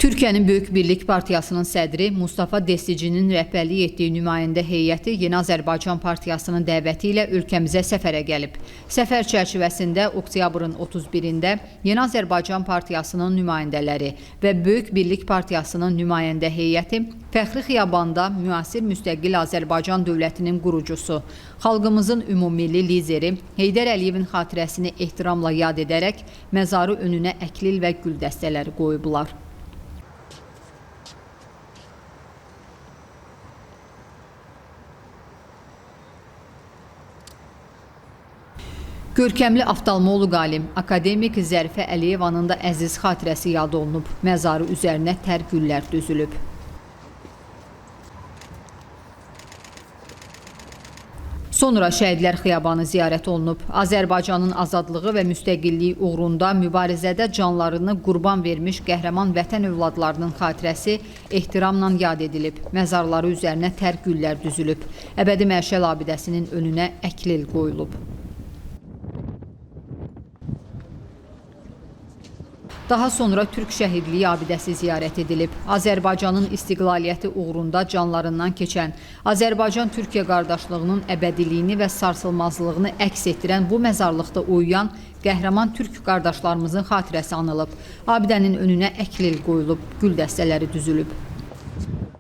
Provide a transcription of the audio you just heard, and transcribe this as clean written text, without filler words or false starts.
Türkiyənin Böyük Birlik Partiyasının sədri Mustafa Desticinin rəhbərlik etdiyi nümayəndə heyəti Yeni Azərbaycan Partiyasının dəvəti ilə ölkəmizə səfərə gəlib. Səfər çərçivəsində oktyabrın 31-də Yeni Azərbaycan Partiyasının nümayəndələri və Böyük Birlik Partiyasının nümayəndə heyəti Fəxri Xiyabanda müasir müstəqil Azərbaycan dövlətinin qurucusu, xalqımızın ümummilli lideri Heydər Əliyevin xatirəsini ehtiramla yad edərək məzarı önünə əklil və gül dəstələri qoyublar. Görkəmli oftalmoloq alim, akademik Zərifə Əliyevanın da əziz xatirəsi yad olunub, məzarı üzərinə tər güllər düzülüb. Sonra Şəhidlər Xiyabanı ziyarət olunub. Azərbaycanın azadlığı və müstəqilliyi uğrunda mübarizədə canlarını qurban vermiş qəhrəman vətən övladlarının xatirəsi ehtiramla yad edilib. Məzarları üzərinə tər güllər düzülüb. Əbədi məşəl abidəsinin önünə əklil qoyulub. Daha sonra Türk Şəhidliyi abidəsi ziyarət edilib. Azərbaycanın istiqlaliyyəti uğrunda canlarından keçən, Azərbaycan-Türkiyə qardaşlığının əbədiliyini və sarsılmazlığını əks etdirən bu məzarlıqda uyuyan qəhrəman türk qardaşlarımızın xatirəsi anılıb. Abidənin önünə əklil qoyulub, gül dəstələri düzülüb.